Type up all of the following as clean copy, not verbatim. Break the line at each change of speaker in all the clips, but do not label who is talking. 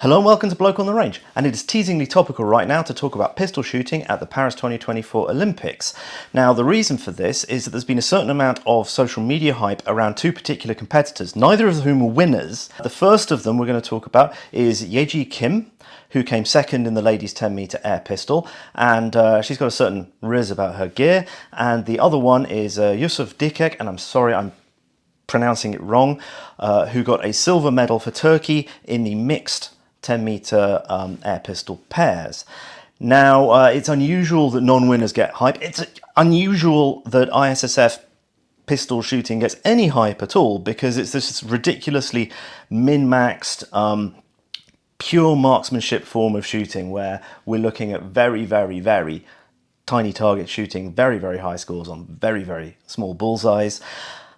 Hello and welcome to Bloke on the Range, and it is teasingly topical right now to talk about pistol shooting at the Paris 2024 Olympics. Now, the reason for this is that there's been a certain amount of social media hype around two particular competitors, neither of whom are winners. The first of them we're going to talk about is Yuji Kim, who came second in the ladies 10-meter air pistol, and she's got a certain rizz about her gear. And the other one is Yusuf Dikec, and I'm sorry I'm pronouncing it wrong, who got a silver medal for Turkey in the mixed 10-meter air pistol pairs. Now, it's unusual that non-winners get hype. It's unusual that ISSF pistol shooting gets any hype at all, because it's this ridiculously min-maxed, pure marksmanship form of shooting where we're looking at very, very, very tiny target shooting, very, very high scores on very, very small bullseyes.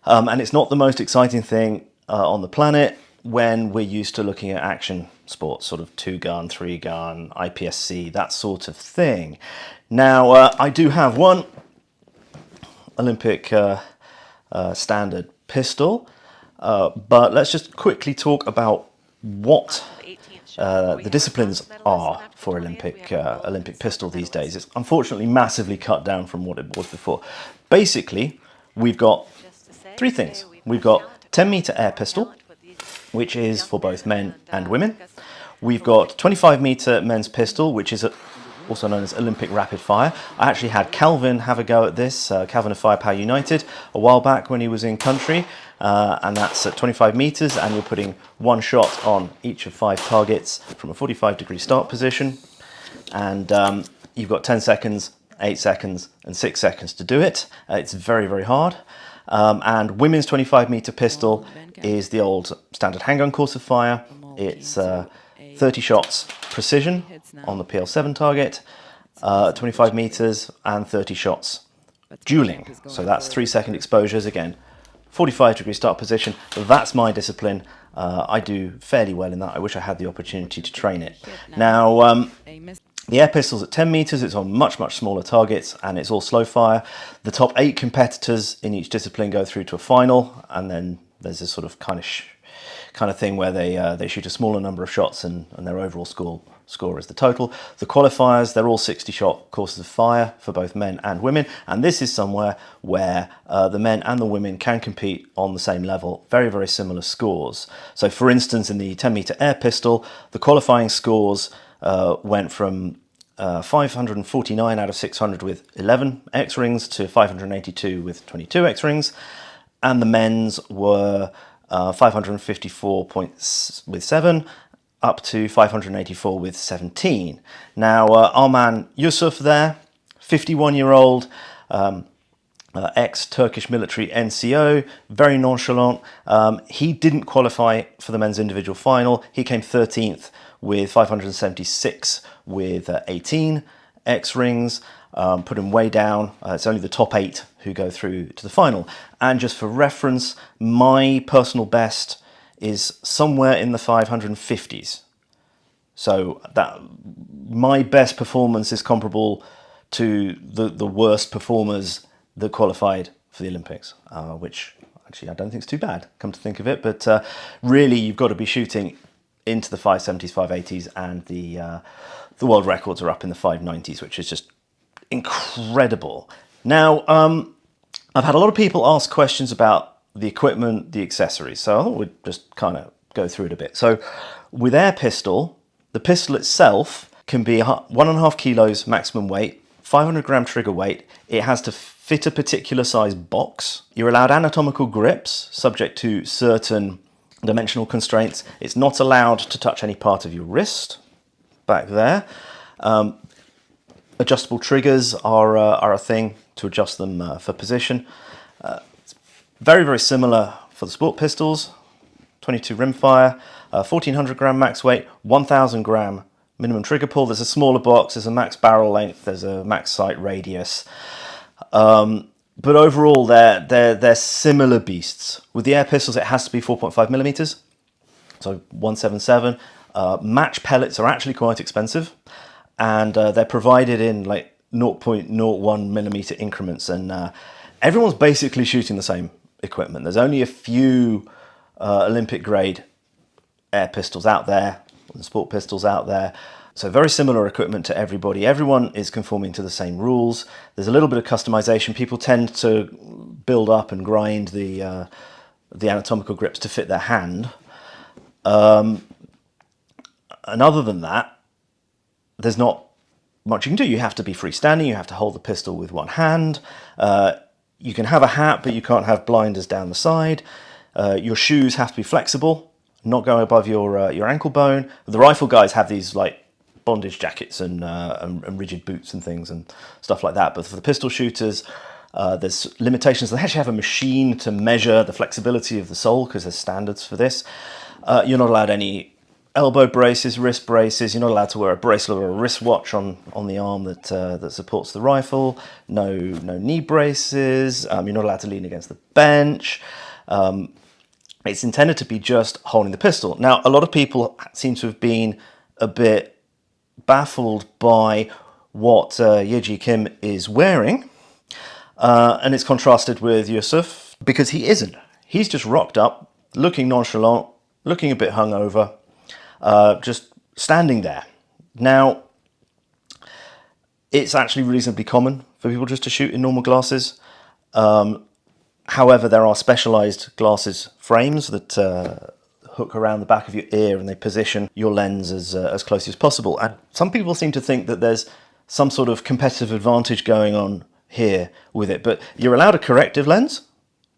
And it's not the most exciting thing on the planet when we're used to looking at action sports, sort of 2-gun, 3-gun, IPSC, that sort of thing. Now, I do have one Olympic standard pistol, but let's just quickly talk about what the disciplines are for Olympic pistol these days. It's unfortunately massively cut down from what it was before. Basically, we've got three things. We've got 10-meter air pistol, which is for both men and women. We've got 25-meter men's pistol, which is also known as Olympic rapid fire. I actually had Calvin have a go at this, Calvin of Firepower United, a while back when he was in country, and that's at 25 meters, and you're putting one shot on each of 5 targets from a 45-degree start position, and you've got 10 seconds, 8 seconds, and 6 seconds to do it. It's very, very hard. And women's 25-meter pistol is the old standard handgun course of fire. It's 30 shots precision on the PL7 target, 25 meters, and 30 shots dueling. So that's 3-second exposures, again, 45-degree start position. That's my discipline. I do fairly well in that. I wish I had the opportunity to train it. Now, the air pistol's at 10 meters, it's on much, much smaller targets, and it's all slow fire. The top 8 competitors in each discipline go through to a final, and then there's this sort of kind of thing where they shoot a smaller number of shots, and their overall score is the total. The qualifiers, they're all 60-shot courses of fire for both men and women, and this is somewhere where the men and the women can compete on the same level, very, very similar scores. So for instance, in the 10-meter air pistol, the qualifying scores went from 549 out of 600 with 11 X-rings to 582 with 22 X-rings, and the men's were 554 points with 7 up to 584 with 17. Now, our man Yusuf there, 51-year-old, ex-Turkish military NCO, very nonchalant. He didn't qualify for the men's individual final. He came 13th with 576 with 18 X-rings, put him way down. It's only the top 8 who go through to the final. And just for reference, my personal best is somewhere in the 550s. So that my best performance is comparable to the worst performers that qualified for the Olympics, which actually I don't think is too bad, come to think of it. But really, you've got to be shooting into the 570s, 580s, and the world records are up in the 590s, which is just incredible. Now, I've had a lot of people ask questions about the equipment, the accessories, so I thought we'd just kind of go through it a bit. So with air pistol, the pistol itself can be 1.5 kilos maximum weight, 500-gram trigger weight. It has to fit a particular size box. You're allowed anatomical grips, subject to certain dimensional constraints. It's not allowed to touch any part of your wrist, back there. Adjustable triggers are a thing to adjust them for position. It's very, very similar for the sport pistols, 22 rimfire, 1400-gram max weight, 1000-gram minimum trigger pull. There's a smaller box, there's a max barrel length, there's a max sight radius. But overall, they're similar beasts. With the air pistols, it has to be 4.5 millimeters, so 177. Match pellets are actually quite expensive, and they're provided in like 0.01 millimeter increments, and everyone's basically shooting the same equipment. There's only a few Olympic grade air pistols out there and sport pistols out there. So very similar equipment to everybody. Everyone is conforming to the same rules. There's a little bit of customization. People tend to build up and grind the anatomical grips to fit their hand. And other than that, there's not much you can do. You have to be freestanding. You have to hold the pistol with one hand. You can have a hat, but you can't have blinders down the side. Your shoes have to be flexible, not go above your ankle bone. The rifle guys have these like bondage jackets and rigid boots and things and stuff like that. But for the pistol shooters, there's limitations. They actually have a machine to measure the flexibility of the sole because there's standards for this. You're not allowed any elbow braces, wrist braces. You're not allowed to wear a bracelet or a wristwatch on the arm that supports the rifle. No knee braces. You're not allowed to lean against the bench. It's intended to be just holding the pistol. Now, a lot of people seem to have been a bit baffled by what Yuji Kim is wearing, and it's contrasted with Yusuf because he isn't. He's just rocked up, looking nonchalant, looking a bit hungover, just standing there. Now, it's actually reasonably common for people just to shoot in normal glasses. However, there are specialized glasses frames that hook around the back of your ear and they position your lens as close as possible. And some people seem to think that there's some sort of competitive advantage going on here with it, but you're allowed a corrective lens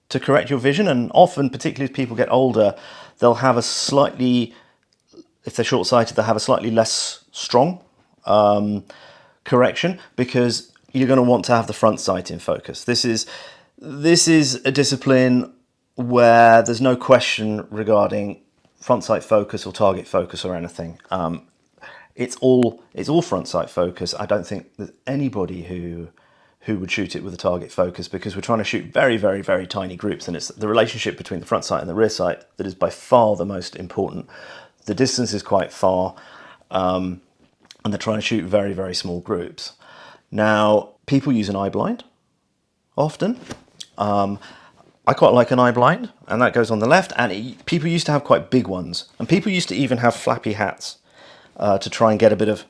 to correct your vision, and often, particularly as people get older, they'll have a slightly, if they're short-sighted, they'll have a slightly less strong correction because you're going to want to have the front sight in focus. This is a discipline where there's no question regarding front sight focus or target focus or anything. It's all front sight focus. I don't think there's anybody who would shoot it with a target focus because we're trying to shoot very, very, very tiny groups, and it's the relationship between the front sight and the rear sight that is by far the most important. The distance is quite far, and they're trying to shoot very, very small groups. Now, people use an eye blind often. I quite like an eye blind, and that goes on the left, and people used to have quite big ones, and people used to even have flappy hats to try and get a bit of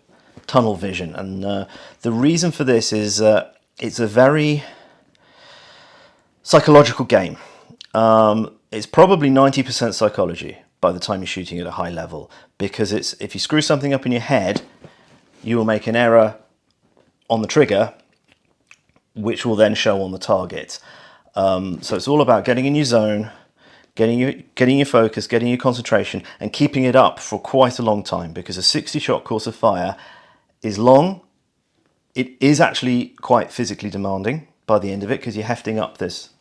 tunnel vision. And the reason for this is it's a very psychological game. It's probably 90% psychology by the time you're shooting at a high level, because if you screw something up in your head, you will make an error on the trigger, which will then show on the target. So it's all about getting in your zone, getting your focus, getting your concentration, and keeping it up for quite a long time, because a 60-shot course of fire is long. It is actually quite physically demanding by the end of it, because you're hefting up this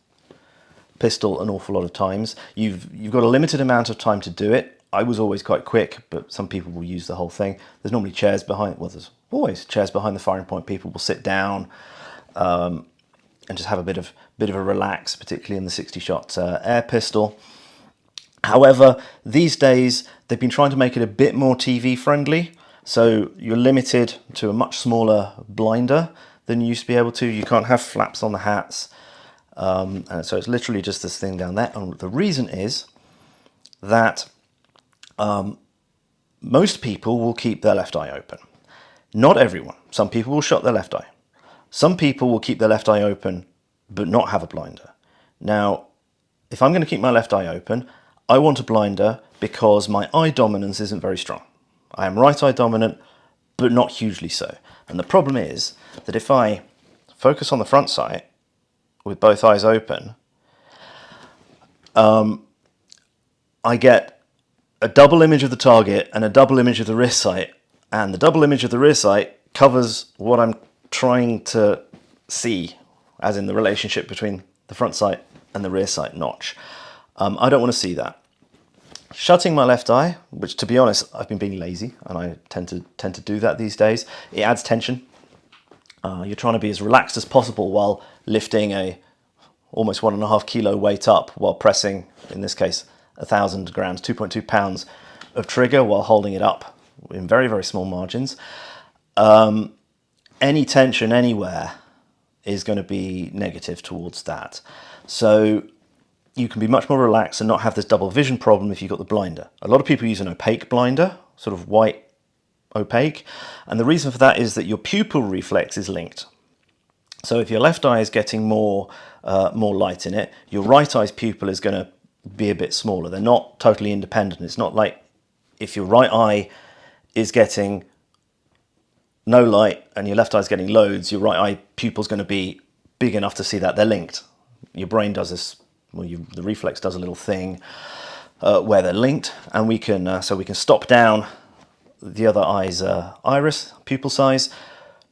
pistol an awful lot of times. You've got a limited amount of time to do it. I was always quite quick, but some people will use the whole thing. There's normally chairs behind, well, there's always chairs behind the firing point. People will sit down and just have a bit of a relax, particularly in the 60-shot air pistol. However, these days they've been trying to make it a bit more TV friendly, so you're limited to a much smaller blinder than you used to be able to. You can't have flaps on the hats, and so it's literally just this thing down there. And the reason is that most people will keep their left eye open. Not everyone. Some people will shut their left eye. Some people will keep their left eye open but not have a blinder. Now, if I'm going to keep my left eye open, I want a blinder because my eye dominance isn't very strong. I am right eye dominant, but not hugely so. And the problem is that if I focus on the front sight with both eyes open, I get a double image of the target and a double image of the rear sight, and the double image of the rear sight covers what I'm trying to see, as in the relationship between the front sight and the rear sight notch. I don't want to see that. Shutting my left eye, which to be honest, I've been being lazy, and I tend to do that these days, it adds tension. You're trying to be as relaxed as possible while lifting a almost 1.5 kilo weight up, while pressing, in this case, 1,000 grams, 2.2 pounds of trigger, while holding it up in very, very small margins. Any tension anywhere is going to be negative towards that. So you can be much more relaxed and not have this double vision problem if you've got the blinder. A lot of people use an opaque blinder, sort of white opaque, and the reason for that is that your pupil reflex is linked. So if your left eye is getting more light in it, your right eye's pupil is going to be a bit smaller. They're not totally independent. It's not like if your right eye is getting no light and your left eye is getting loads, your right eye pupil is going to be big enough to see that. They're linked. Your brain does this, well, the reflex does a little thing where they're linked, and we can stop down the other eye's iris, pupil size,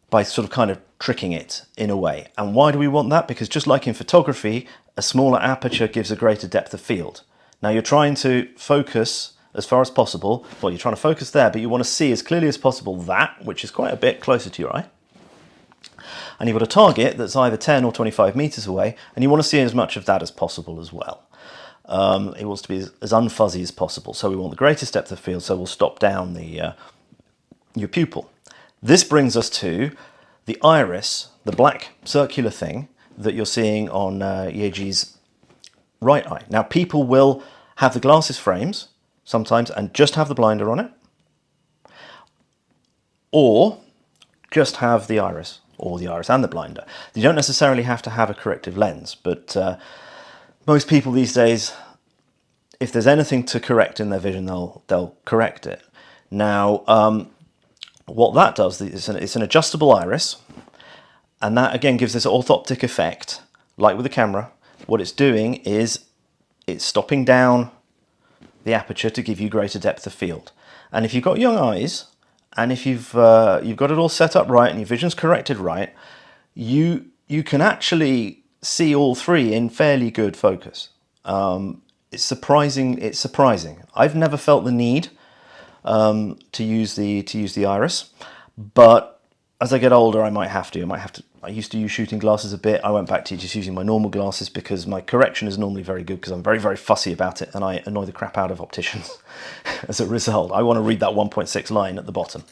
by sort of kind of tricking it in a way. And why do we want that? Because just like in photography, a smaller aperture gives a greater depth of field. Now you're trying to focus as far as possible. Well, you're trying to focus there, but you want to see as clearly as possible that, which is quite a bit closer to your eye. And you've got a target that's either 10 or 25 meters away, and you want to see as much of that as possible as well. It wants to be as unfuzzy as possible. So we want the greatest depth of field, so we'll stop down your pupil. This brings us to the iris, the black circular thing that you're seeing on Yuji's right eye. Now, people will have the glasses frames sometimes and just have the blinder on it, or just have the iris, or the iris and the blinder. You don't necessarily have to have a corrective lens, but most people these days, if there's anything to correct in their vision, they'll correct it. Now, what that does is it's an adjustable iris, and that again gives this orthoptic effect, like with the camera. What it's doing is it's stopping down the aperture to give you greater depth of field. And if you've got young eyes, and if you've got it all set up right and your vision's corrected right, you can actually see all three in fairly good focus. It's surprising. I've never felt the need to use the iris, but as I get older, I might have to. I used to use shooting glasses a bit. I went back to just using my normal glasses because my correction is normally very good, because I'm very, very fussy about it and I annoy the crap out of opticians as a result. I want to read that 1.6 line at the bottom.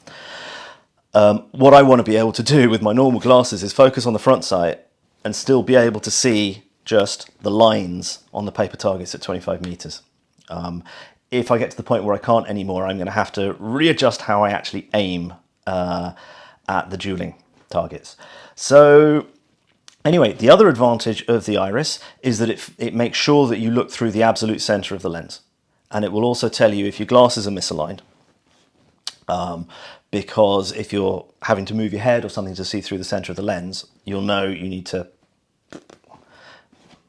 What I want to be able to do with my normal glasses is focus on the front sight and still be able to see just the lines on the paper targets at 25 meters. If I get to the point where I can't anymore, I'm going to have to readjust how I actually aim at the dueling targets. So anyway, the other advantage of the iris is that it makes sure that you look through the absolute center of the lens. And it will also tell you if your glasses are misaligned. Because if you're having to move your head or something to see through the center of the lens, you'll know you need to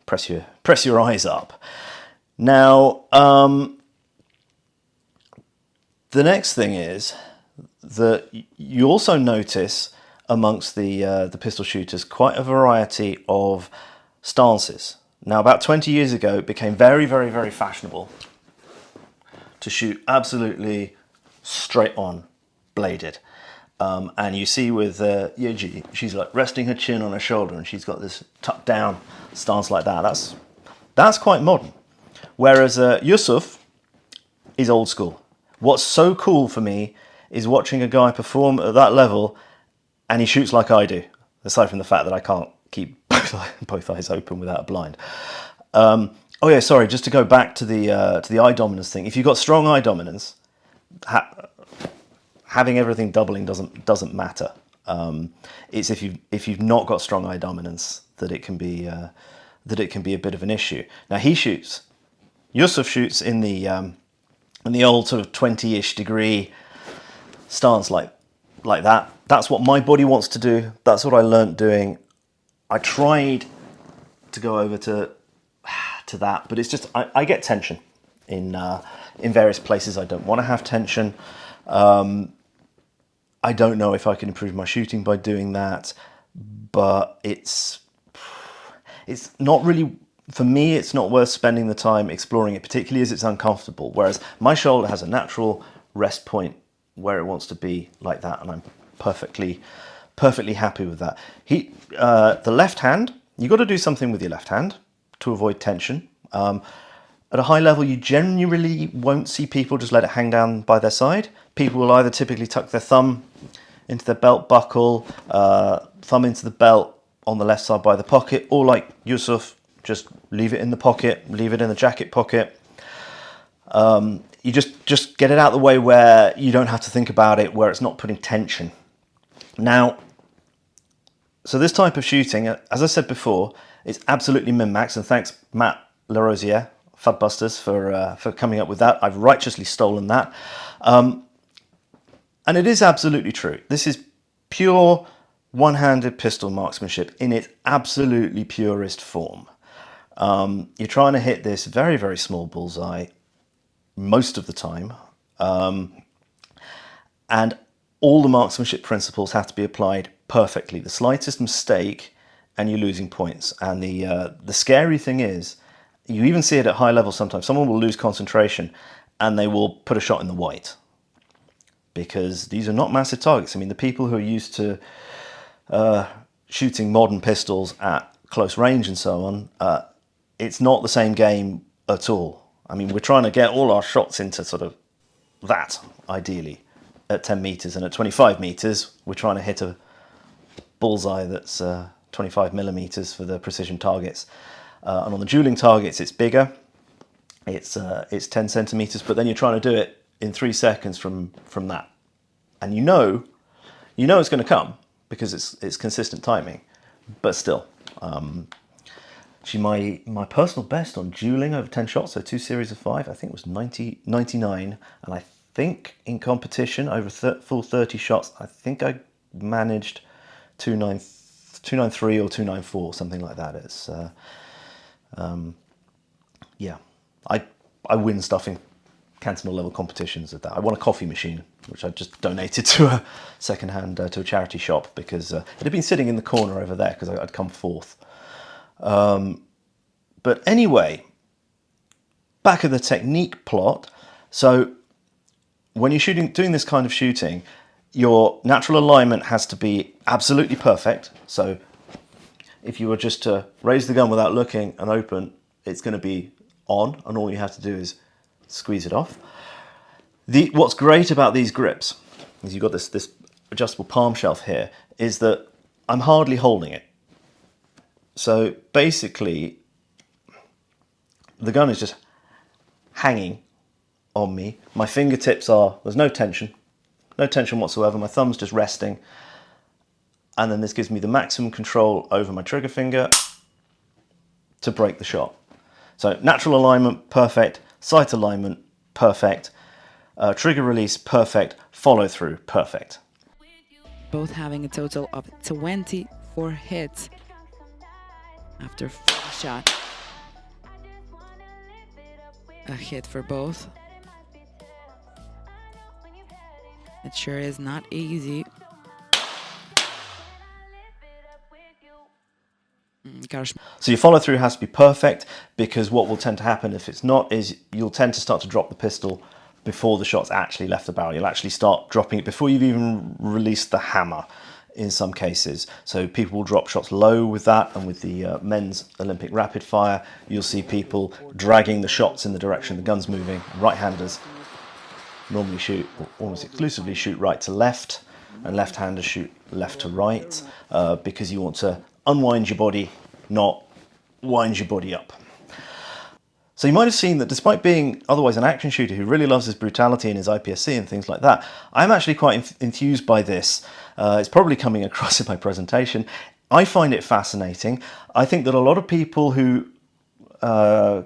press your eyes up. Now, the next thing is that you also notice amongst the pistol shooters quite a variety of stances. Now, about 20 years ago, it became very, very, very fashionable to shoot absolutely straight on, bladed. And you see with Yuji, she's like resting her chin on her shoulder and she's got this tucked down stance like that. That's quite modern. Whereas Yusuf is old school. What's so cool for me is watching a guy perform at that level and he shoots like I do, aside from the fact that I can't keep both eyes open without a blind. Oh yeah, sorry, just to go back to the eye dominance thing. If you've got strong eye dominance, having everything doubling doesn't matter. It's if you've not got strong eye dominance that it can be a bit of an issue. Now Yusuf shoots in the old sort of 20-ish degree stance like that. That's what my body wants to do. That's what I learnt doing. I tried to go over to that, but it's just I get tension in various places I don't want to have tension. I don't know if I can improve my shooting by doing that, but it's not really, for me, it's not worth spending the time exploring it, particularly as it's uncomfortable. Whereas my shoulder has a natural rest point where it wants to be like that, and I'm perfectly happy with that. The left hand, you've got to do something with your left hand to avoid tension. At a high level, you generally won't see people just let it hang down by their side. People will either typically tuck their thumb into their belt buckle, thumb into the belt on the left side by the pocket, or like Yusuf, just leave it in the pocket, leave it in the jacket pocket. you just get it out of the way where you don't have to think about it, where it's not putting tension. Now, so this type of shooting, as I said before, it's absolutely min-max, and thanks Matt Larosiere, Fudbusters, for coming up with that. I've righteously stolen that. And it is absolutely true. This is pure one-handed pistol marksmanship in its absolutely purest form. You're trying to hit this very, very small bullseye most of the time. And all the marksmanship principles have to be applied perfectly. The slightest mistake and you're losing points. And the scary thing is, you even see it at high level sometimes. Someone will lose concentration and they will put a shot in the white, because these are not massive targets. I mean, the people who are used to shooting modern pistols at close range and so on, it's not the same game at all. I mean, we're trying to get all our shots into sort of that, ideally, at 10 meters, and at 25 meters, we're trying to hit a bullseye that's 25 millimeters for the precision targets. And on the dueling targets, it's bigger. It's 10 centimeters, but then you're trying to do it in 3 seconds from that, and you know it's going to come because it's consistent timing. But still, actually my personal best on dueling over 10 shots, so 2 series of 5, I think it was 99, and I think in competition over full 30 shots, I think I managed 293 or 294, something like that. It's yeah, I win stuff in cantonal level competitions at that. I won a coffee machine, which I just donated to a second-hand to a charity shop, because it had been sitting in the corner over there because I'd come fourth. But anyway, back of the technique plot. So when you're doing this kind of shooting, your natural alignment has to be absolutely perfect. So if you were just to raise the gun without looking and open, it's going to be on, and all you have to do is squeeze it off. What's great about these grips is you've got this adjustable palm shelf here, is that I'm hardly holding it. So basically, the gun is just hanging on me. My fingertips there's no tension whatsoever. My thumb's just resting. And then this gives me the maximum control over my trigger finger to break the shot. So natural alignment, perfect. Sight alignment, perfect. Trigger release, perfect. Follow through, perfect.
Both having a total of 24 hits after 4 shots. A hit for both. It sure is not easy.
So your follow through has to be perfect, because what will tend to happen if it's not is you'll tend to start to drop the pistol before the shot's actually left the barrel. You'll actually start dropping it before you've even released the hammer in some cases. So people will drop shots low with that, and with the men's Olympic rapid fire, you'll see people dragging the shots in the direction the gun's moving. Right-handers normally shoot, or almost exclusively shoot right to left, and left-handers shoot left to right, because you want to unwind your body, not wind your body up. So you might have seen that despite being otherwise an action shooter who really loves his brutality and his IPSC and things like that, I'm actually quite enthused by this. It's probably coming across in my presentation. I find it fascinating. I think that a lot of people who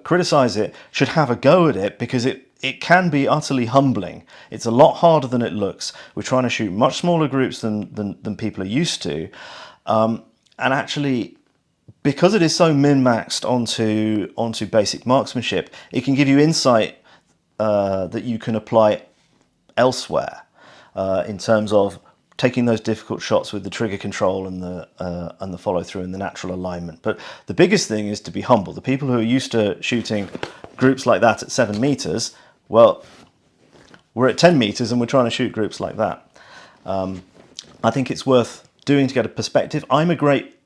criticize it should have a go at it, because it can be utterly humbling. It's a lot harder than it looks. We're trying to shoot much smaller groups than people are used to. And actually, because it is so min-maxed onto basic marksmanship, it can give you insight that you can apply elsewhere in terms of taking those difficult shots with the trigger control and the follow through and the natural alignment. But the biggest thing is to be humble. The people who are used to shooting groups like that at 7 meters, well, we're at 10 meters and we're trying to shoot groups like that. I think it's worth doing to get a perspective. I'm a great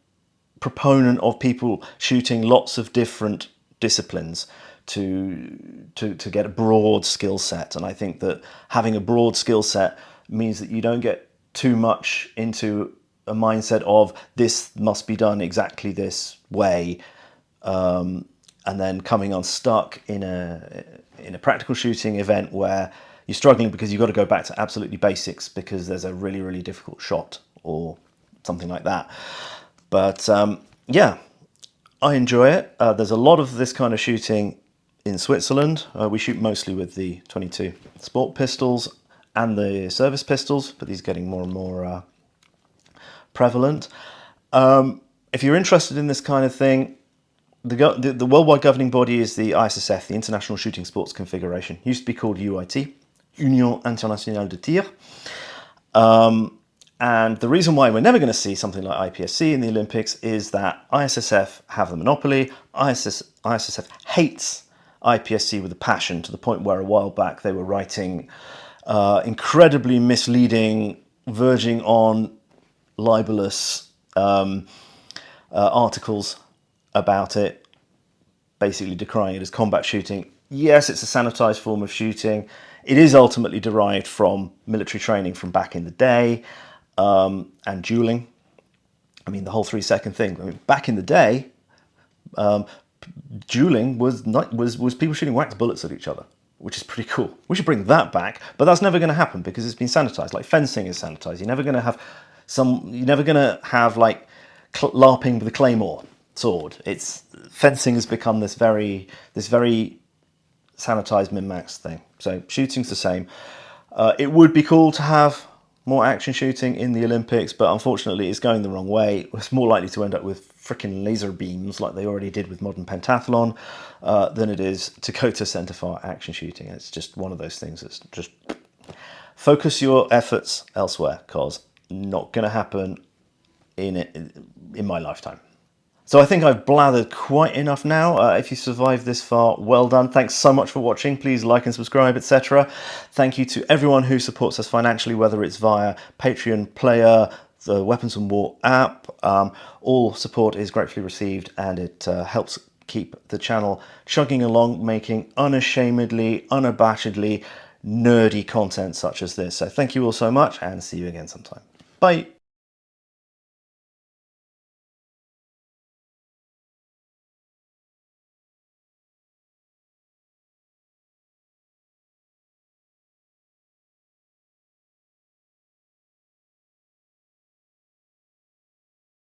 proponent of people shooting lots of different disciplines to get a broad skill set, and I think that having a broad skill set means that you don't get too much into a mindset of this must be done exactly this way, and and then coming unstuck in a practical shooting event where you're struggling because you've got to go back to absolutely basics because there's a really, really difficult shot or something like that. But yeah, I enjoy it. There's a lot of this kind of shooting in Switzerland. We shoot mostly with the 22 sport pistols and the service pistols, but these are getting more and more prevalent. If you're interested in this kind of thing, the worldwide governing body is the ISSF, the International Shooting Sports Confederation. It used to be called UIT, Union Internationale de Tir. And the reason why we're never going to see something like IPSC in the Olympics is that ISSF have the monopoly. ISSF hates IPSC with a passion, to the point where a while back they were writing incredibly misleading, verging on libelous articles about it, basically decrying it as combat shooting. Yes, it's a sanitized form of shooting. It is ultimately derived from military training from back in the day, and dueling. I mean, the whole 3-second thing. I mean, back in the day, dueling was people shooting wax bullets at each other, which is pretty cool. We should bring that back, but that's never going to happen because it's been sanitized. Like fencing is sanitized. You're never going to have like LARPing with a claymore sword. Fencing has become this very sanitized min-max thing. So shooting's the same. It would be cool to have more action shooting in the Olympics, but unfortunately it's going the wrong way. It's more likely to end up with frickin' laser beams like they already did with modern pentathlon than it is to go to centre-fire action shooting. It's just one of those things that's just focus your efforts elsewhere, because not going to happen in my lifetime. So I think I've blathered quite enough now. If you survived this far, well done. Thanks so much for watching. Please like and subscribe, etc. Thank you to everyone who supports us financially, whether it's via Patreon, Player, the Weapons and War app. All support is gratefully received, and it helps keep the channel chugging along, making unashamedly, unabashedly nerdy content such as this. So thank you all so much, and see you again sometime. Bye.